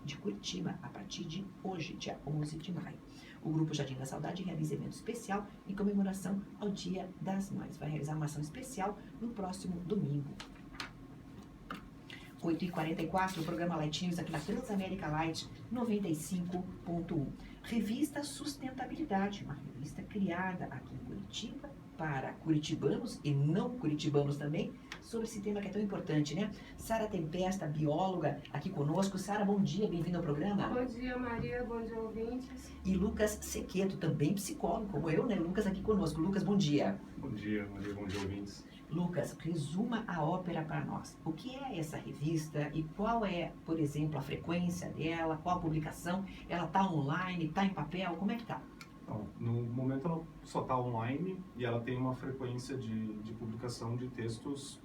de Curitiba, a partir de hoje, dia 11 de maio. O Grupo Jardim da Saudade realiza evento especial em comemoração ao Dia das Mães. Vai realizar uma ação especial no próximo domingo. 8h44, o programa Light News aqui na Transamérica Light 95.1. Revista Sustentabilidade, uma revista criada aqui em Curitiba para curitibanos e não curitibanos também, sobre esse tema que é tão importante, né? Sara Tempesta, bióloga, aqui conosco. Sara, bom dia, bem-vindo ao programa. Bom dia, Maria, bom dia, ouvintes. E Lucas Sequeto, também psicólogo, como eu, né? Lucas aqui conosco. Lucas, bom dia. Bom dia, Maria, bom dia, ouvintes. Lucas, resuma a ópera para nós. O que é essa revista e qual é, por exemplo, a frequência dela, qual a publicação? Ela está online, está em papel, como é que está? Então, no momento ela só está online e ela tem uma frequência de publicação de textos,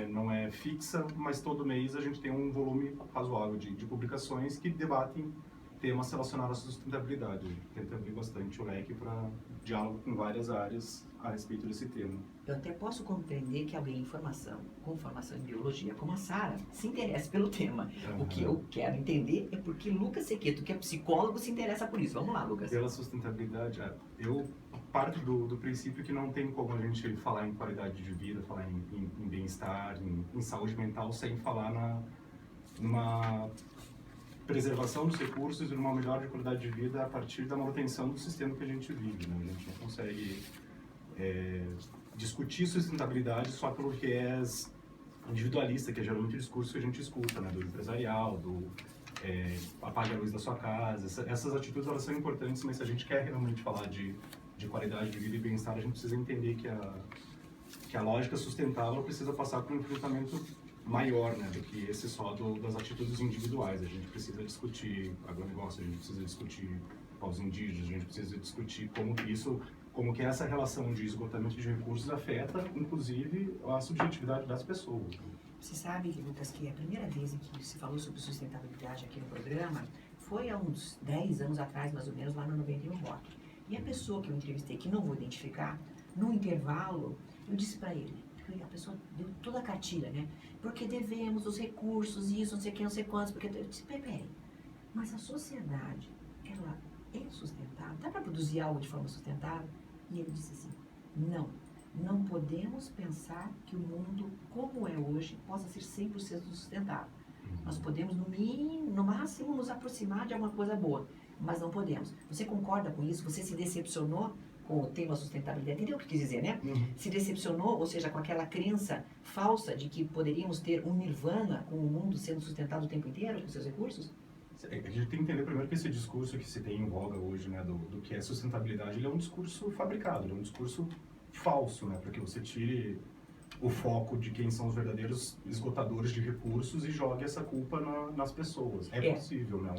não é fixa, mas todo mês a gente tem um volume razoável de publicações que debatem temas relacionados à sustentabilidade. A gente tenta abrir bastante o leque para diálogo com várias áreas a respeito desse tema. Eu até posso compreender que alguém com formação em biologia, como a Sara, se interesse pelo tema. Uhum. O que eu quero entender é porque Lucas Sequeto, que é psicólogo, se interessa por isso. Vamos lá, Lucas. Pela sustentabilidade, eu parto do princípio que não tem como a gente falar em qualidade de vida, falar em bem-estar, em saúde mental, sem falar numa preservação dos recursos e numa melhor de qualidade de vida a partir da manutenção do sistema que a gente vive, né? A gente não consegue discutir sustentabilidade só pelo viés individualista, que é geralmente o discurso que a gente escuta, né? Do empresarial, apague a luz da sua casa. Essas atitudes, elas são importantes, mas se a gente quer realmente falar de qualidade de vida e bem-estar, a gente precisa entender que a lógica sustentável precisa passar por um enfrentamento maior, né, do que esse só das atitudes individuais. A gente precisa discutir agronegócio, a gente precisa discutir povos indígenas, a gente precisa discutir como que essa relação de esgotamento de recursos afeta, inclusive, a subjetividade das pessoas. Você sabe, Lucas, que a primeira vez em que se falou sobre sustentabilidade aqui no programa foi há uns 10 anos atrás, mais ou menos, lá no 91 Rock. E a pessoa que eu entrevistei, que não vou identificar, no intervalo, eu disse para ele, a pessoa deu toda a cartilha, né? Porque devemos os recursos, isso, não sei o que, não sei quantos, porque... Eu disse, peraí, mas a sociedade, ela é sustentável? Dá para produzir algo de forma sustentável? E ele disse assim, não podemos pensar que o mundo, como é hoje, possa ser 100% sustentável. Nós podemos, no máximo, nos aproximar de alguma coisa boa, mas não podemos. Você concorda com isso? Você se decepcionou com o tema sustentabilidade? Entendeu o que eu quis dizer, né? Uhum. Se decepcionou, ou seja, com aquela crença falsa de que poderíamos ter um nirvana com o mundo sendo sustentado o tempo inteiro com seus recursos? A gente tem que entender primeiro que esse discurso que se tem em voga hoje, né, do que é sustentabilidade, ele é um discurso fabricado, ele é um discurso falso, né, para que você tire o foco de quem são os verdadeiros esgotadores de recursos e jogue essa culpa nas pessoas. É possível, né?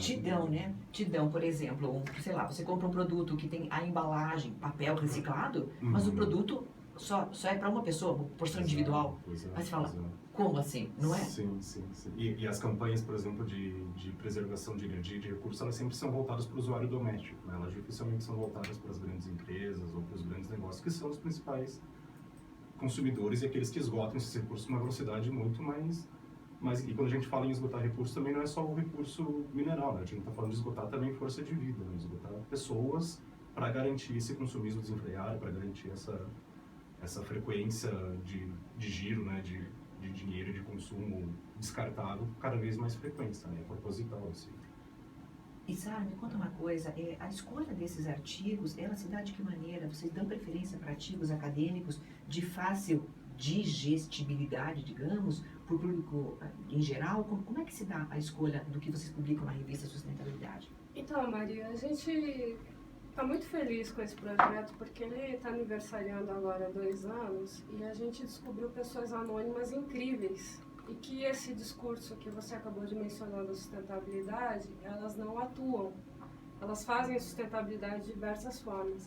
Te dão, por exemplo, sei lá, você compra um produto que tem a embalagem, papel reciclado, mas o produto só é para uma pessoa, uma porção individual. Aí você fala, como assim? Não é? Sim. E as campanhas, por exemplo, de preservação de energia e de recursos, elas sempre são voltadas para o usuário doméstico, né? Elas dificilmente são voltadas para as grandes empresas ou para os grandes negócios, que são os principais consumidores e aqueles que esgotam esses recursos com uma velocidade muito mais... E quando a gente fala em esgotar recursos, também não é só o recurso mineral, né? A gente está falando de esgotar também força de vida, né? Esgotar pessoas para garantir esse consumismo desenfreado, para garantir essa frequência de giro, né? De dinheiro, de consumo descartável cada vez mais frequente, né? É proposital, assim. E Sara, me conta uma coisa, a escolha desses artigos, ela se dá de que maneira? Vocês dão preferência para artigos acadêmicos de fácil digestibilidade, digamos, para o público em geral? Como é que se dá a escolha do que vocês publicam na revista Sustentabilidade? Então, Maria, a gente está muito feliz com esse projeto porque ele está aniversariando agora 2 anos e a gente descobriu pessoas anônimas incríveis. E que esse discurso que você acabou de mencionar da sustentabilidade, elas não atuam. Elas fazem a sustentabilidade de diversas formas.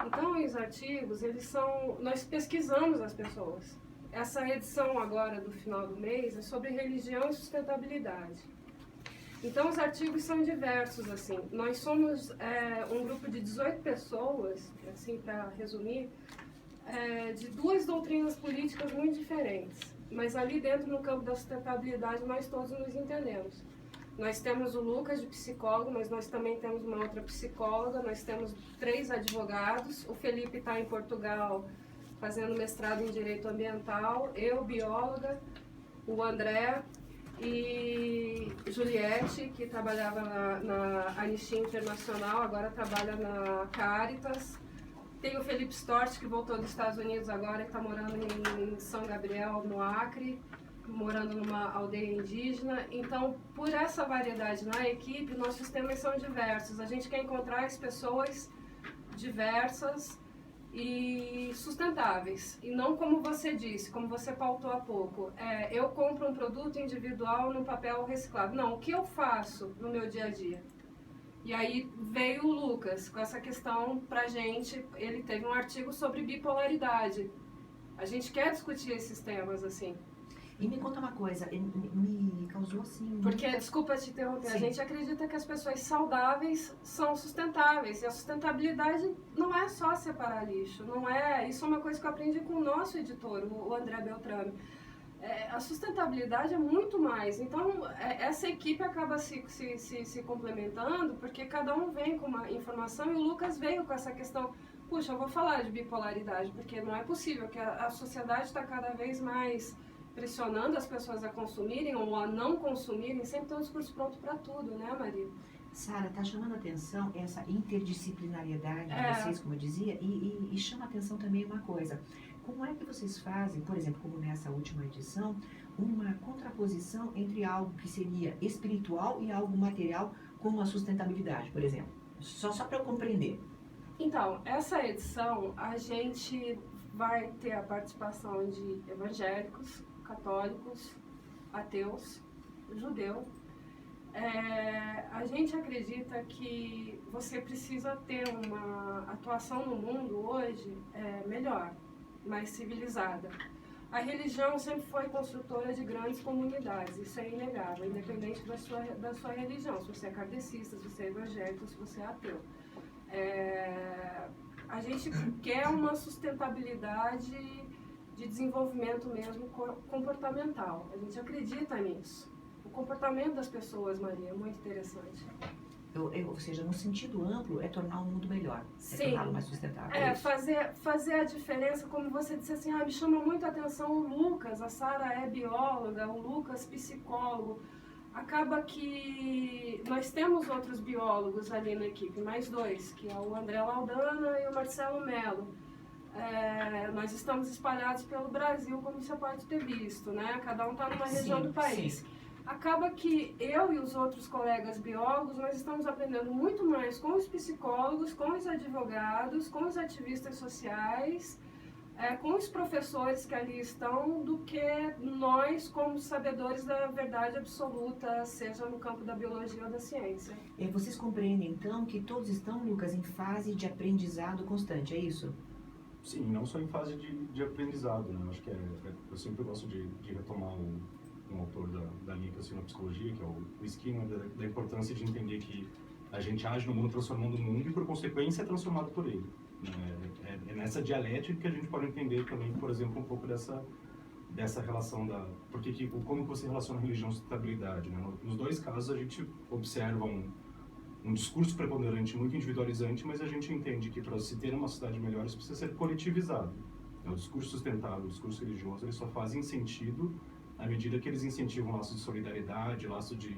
Então, os artigos, nós pesquisamos as pessoas. Essa edição agora do final do mês é sobre religião e sustentabilidade. Então, os artigos são diversos, assim. Nós somos um grupo de 18 pessoas, assim, para resumir, de 2 doutrinas políticas muito diferentes. Mas ali dentro, no campo da sustentabilidade, nós todos nos entendemos. Nós temos o Lucas de psicólogo, mas nós também temos uma outra psicóloga, nós temos 3 advogados, o Felipe está em Portugal fazendo mestrado em Direito Ambiental, eu, bióloga, o André e Juliette, que trabalhava na Anistia Internacional, agora trabalha na Caritas. Tem o Felipe Storch, que voltou dos Estados Unidos agora, que está morando em São Gabriel, no Acre, morando numa aldeia indígena. Então, por essa variedade na equipe, nossos temas são diversos. A gente quer encontrar as pessoas diversas e sustentáveis. E não como você disse, como você pautou há pouco. Eu compro um produto individual num papel reciclado. Não, o que eu faço no meu dia a dia? E aí veio o Lucas com essa questão pra gente. Ele teve um artigo sobre bipolaridade. A gente quer discutir esses temas, assim. E me conta uma coisa, me causou assim... Porque, desculpa te interromper, Sim. a gente acredita que as pessoas saudáveis são sustentáveis. E a sustentabilidade não é só separar lixo, não é... Isso é uma coisa que eu aprendi com o nosso editor, o André Beltrame. A sustentabilidade é muito mais. Então, essa equipe acaba se complementando, porque cada um vem com uma informação, e o Lucas veio com essa questão. Puxa, eu vou falar de bipolaridade, porque não é possível que a sociedade está cada vez mais pressionando as pessoas a consumirem ou a não consumirem, sempre tem um discurso pronto para tudo, né, Maria? Sara, está chamando a atenção essa interdisciplinariedade de vocês, como eu dizia, e chama a atenção também uma coisa. Como é que vocês fazem, por exemplo, como nessa última edição, uma contraposição entre algo que seria espiritual e algo material, como a sustentabilidade, por exemplo? Só para eu compreender. Então, essa edição, a gente vai ter a participação de evangélicos, católicos, ateus, judeu. A gente acredita que você precisa ter uma atuação no mundo hoje melhor, mais civilizada. A religião sempre foi construtora de grandes comunidades, isso é inegável, independente da sua religião, se você é kardecista, se você é evangélico, se você é ateu. A gente quer uma sustentabilidade de desenvolvimento mesmo comportamental, a gente acredita nisso. O comportamento das pessoas, Maria, é muito interessante. Ou seja, no sentido amplo, é tornar o mundo melhor, Sim. é torná-lo mais sustentável. Fazer a diferença, como você disse assim, me chama muito a atenção o Lucas, a Sara é bióloga, o Lucas psicólogo. Acaba que nós temos outros biólogos ali na equipe, mais 2, que é o André Laudana e o Marcelo Melo. Nós estamos espalhados pelo Brasil, como você pode ter visto, né? Cada um está numa região do país. Sim. Acaba que eu e os outros colegas biólogos, nós estamos aprendendo muito mais com os psicólogos, com os advogados, com os ativistas sociais, com os professores que ali estão, do que nós como sabedores da verdade absoluta, seja no campo da biologia ou da ciência. Vocês compreendem, então, que todos estão, Lucas, em fase de aprendizado constante, é isso? Sim, não só em fase de aprendizado, né? Eu acho que eu sempre gosto de retomar um autor da linha que eu sigo na psicologia, que é o Skinner, da importância de entender que a gente age no mundo transformando o mundo e, por consequência, é transformado por ele. É nessa dialética que a gente pode entender também, por exemplo, um pouco dessa relação como você relaciona religião e sustentabilidade, né? Nos 2 casos, a gente observa um discurso preponderante, muito individualizante, mas a gente entende que para se ter uma sociedade melhor, isso precisa ser coletivizado. O discurso sustentável, o discurso religioso, eles só fazem sentido à medida que eles incentivam laços de solidariedade, laço de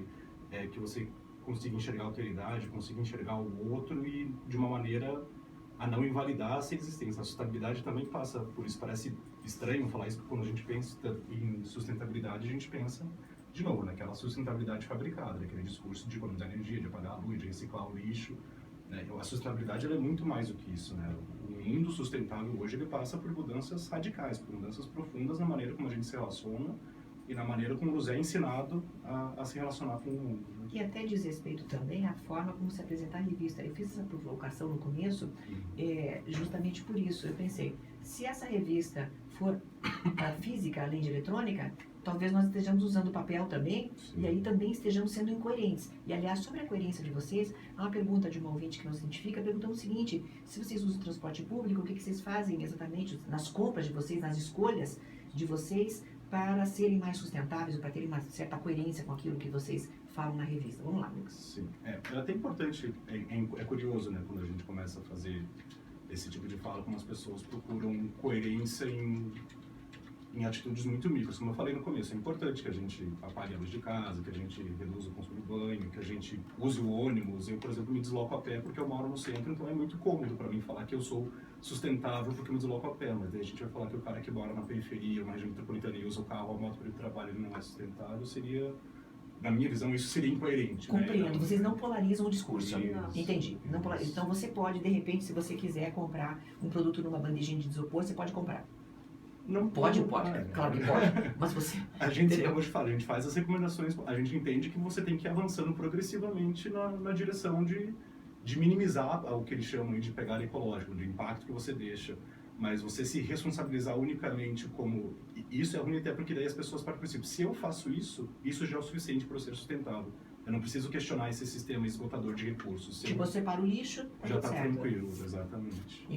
que você consiga enxergar a alteridade, consiga enxergar o outro e de uma maneira a não invalidar essa existência. A sustentabilidade também passa por isso. Parece estranho falar isso, porque quando a gente pensa em sustentabilidade, a gente pensa, de novo, naquela sustentabilidade fabricada, aquele discurso de economizar energia, de apagar a luz, de reciclar o lixo. A sustentabilidade ela é muito mais do que isso, né? O mundo sustentável hoje ele passa por mudanças radicais, por mudanças profundas na maneira como a gente se relaciona e na maneira como nos é ensinado a se relacionar com o mundo. Né? E até diz respeito também à forma como se apresentar a revista. Eu fiz essa provocação no começo, justamente por isso. Eu pensei, se essa revista for física, além de eletrônica, talvez nós estejamos usando papel também, sim, e aí também estejamos sendo incoerentes. E, aliás, sobre a coerência de vocês, há uma pergunta de uma ouvinte que nos identifica, perguntando o seguinte: se vocês usam transporte público, o que vocês fazem exatamente nas compras de vocês, nas escolhas de vocês, para serem mais sustentáveis, ou para terem uma certa coerência com aquilo que vocês falam na revista. Vamos lá, Lucas. Sim, é até importante, é curioso, né, quando a gente começa a fazer esse tipo de fala, como as pessoas procuram coerência em atitudes muito micras. Como eu falei no começo, é importante que a gente apague a luz de casa, que a gente reduza o consumo de banho, que a gente use o ônibus. Eu, por exemplo, me desloco a pé porque eu moro no centro, então é muito cômodo para mim falar que eu sou sustentável porque eu me desloco a pé. Mas aí a gente vai falar que o cara que mora na periferia, uma região metropolitana e usa o carro ou a moto para ir para o trabalho, ele não é sustentável, seria... Na minha visão, isso seria incoerente. Compreendo. Né? Vocês não polarizam o discurso. Isso. Entendi. Não Então você pode, de repente, se você quiser comprar um produto numa bandejinha de isopor, você pode comprar. Não Pode. Claro que pode. Mas você... A gente, como eu te falo, a gente faz as recomendações, a gente entende que você tem que ir avançando progressivamente na direção de minimizar o que eles chamam de pegada ecológica, do impacto que você deixa. Mas você se responsabilizar unicamente como... Isso é ruim até porque daí as pessoas partem do princípio, se eu faço isso, isso já é o suficiente para eu ser sustentável. Eu não preciso questionar esse sistema esgotador de recursos. Tipo, você separa o lixo, já está certo. tranquilo, exatamente.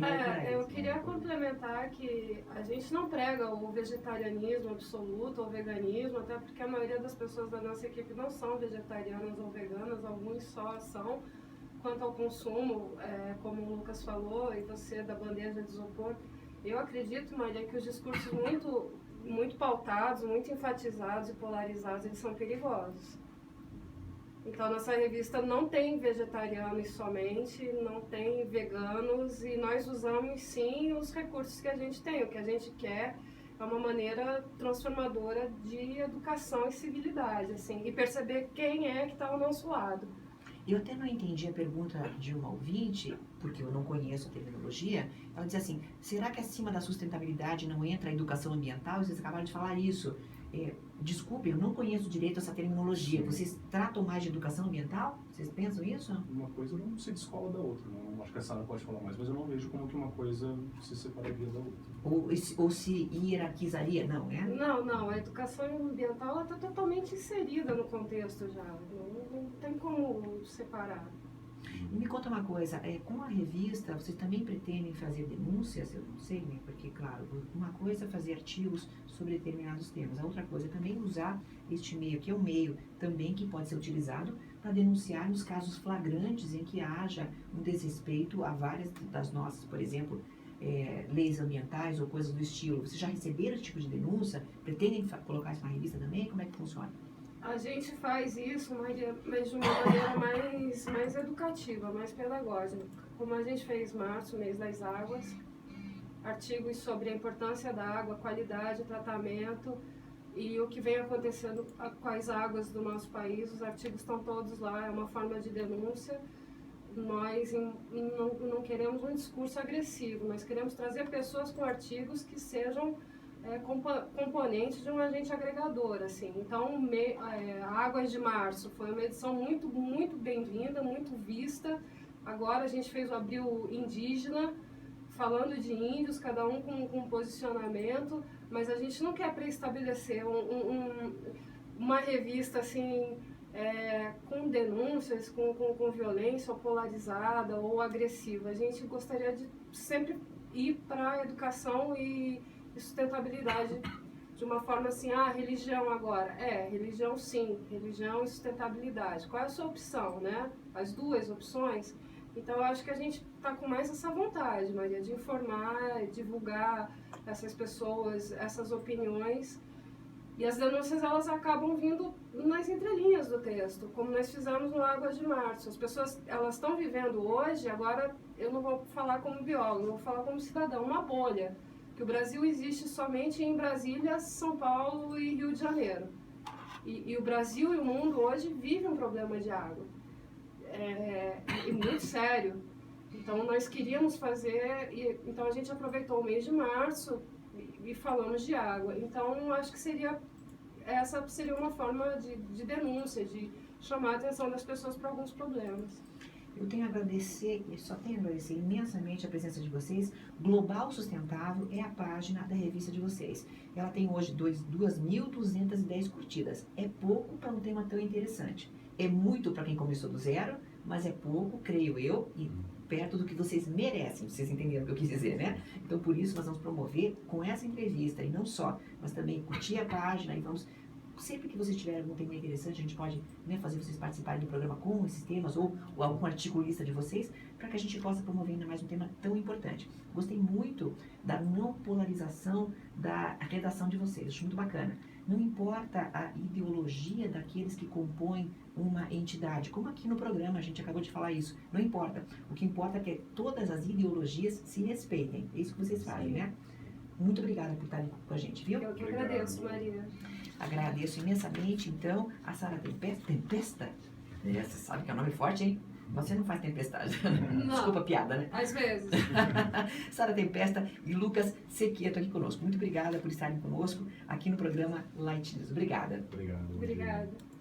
Eu queria complementar que a gente não prega o vegetarianismo absoluto ou veganismo, até porque a maioria das pessoas da nossa equipe não são vegetarianas ou veganas, alguns só são. Quanto ao consumo, como o Lucas falou, e você da bandeja de isopor, eu acredito, Maria, que os discursos muito pautados, muito enfatizados e polarizados, eles são perigosos. Então, nossa revista não tem vegetarianos somente, não tem veganos, e nós usamos, sim, os recursos que a gente tem. O que a gente quer é uma maneira transformadora de educação e civilidade, assim, e perceber quem é que está ao nosso lado. Eu até não entendi a pergunta de uma ouvinte, porque eu não conheço a terminologia. Ela diz assim, será que acima da sustentabilidade não entra a educação ambiental? Vocês acabaram de falar isso. Desculpe, eu não conheço direito essa terminologia. Vocês tratam mais de educação ambiental? Vocês pensam isso? Uma coisa não se descola da outra. Não, acho que a Sara pode falar mais, mas eu não vejo como que uma coisa se separaria da outra. Ou se hierarquizaria, não, né? Não. A educação ambiental está totalmente inserida no contexto já. Não tem como separar. E me conta uma coisa, com a revista, vocês também pretendem fazer denúncias? Eu não sei, né? Porque, claro, uma coisa é fazer artigos sobre determinados temas, a outra coisa é também usar este meio, que é um meio também que pode ser utilizado para denunciar nos casos flagrantes em que haja um desrespeito a várias das nossas, por exemplo, leis ambientais ou coisas do estilo. Vocês já receberam esse tipo de denúncia? Pretendem colocar isso na revista também? Como é que funciona? A gente faz isso, Maria, mas de uma maneira mais educativa, mais pedagógica. Como a gente fez março, mês das águas, artigos sobre a importância da água, qualidade, tratamento e o que vem acontecendo com as águas do nosso país. Os artigos estão todos lá, é uma forma de denúncia. Nós não queremos um discurso agressivo, nós queremos trazer pessoas com artigos que sejam componentes de um agente agregador, assim. Então, Águas de Março foi uma edição muito, muito bem-vinda, muito vista. Agora a gente fez o Abril Indígena, falando de índios, cada um com um posicionamento, mas a gente não quer pré-estabelecer uma revista, assim, com denúncias, com violência ou polarizada ou agressiva. A gente gostaria de sempre ir para a educação e sustentabilidade de uma forma assim, religião agora. Religião sim, religião e sustentabilidade. Qual é a sua opção, né? As duas opções. Então, eu acho que a gente está com mais essa vontade, Maria, de informar, divulgar essas pessoas, essas opiniões. E as denúncias, elas acabam vindo nas entrelinhas do texto, como nós fizemos no Águas de Março. As pessoas, elas estão vivendo hoje, agora eu não vou falar como biólogo, vou falar como cidadão, uma bolha. Que o Brasil existe somente em Brasília, São Paulo e Rio de Janeiro. E o Brasil e o mundo hoje vivem um problema de água. E muito sério. Então, nós queríamos fazer... Então, a gente aproveitou o mês de março e falamos de água. Então, acho que essa seria uma forma de denúncia, de chamar a atenção das pessoas para alguns problemas. Eu tenho a agradecer, e só tenho a agradecer imensamente a presença de vocês. Global Sustentável é a página da revista de vocês. Ela tem hoje 2.210 curtidas. É pouco para um tema tão interessante. É muito para quem começou do zero, mas é pouco, creio eu, e perto do que vocês merecem. Vocês entenderam o que eu quis dizer, né? Então, por isso, nós vamos promover com essa entrevista, e não só, mas também curtir a página e vamos sempre que vocês tiverem algum tema interessante, a gente pode, né, fazer vocês participarem do programa com esses temas ou algum articulista de vocês, para que a gente possa promover ainda mais um tema tão importante. Gostei muito da não polarização da redação de vocês, acho muito bacana. Não importa a ideologia daqueles que compõem uma entidade, como aqui no programa a gente acabou de falar isso, não importa. O que importa é que todas as ideologias se respeitem. É isso que vocês fazem, né? Muito obrigada por estarem com a gente, viu? Eu que agradeço, Maria. Agradeço imensamente, então, a Sara Tempesta. Você sabe que é um nome forte, hein? Você não faz tempestade. Não. Desculpa a piada, né? Às vezes. Sara Tempesta e Lucas Sequeto aqui conosco. Muito obrigada por estarem conosco aqui no programa Light News. Obrigada. Obrigado. Obrigada.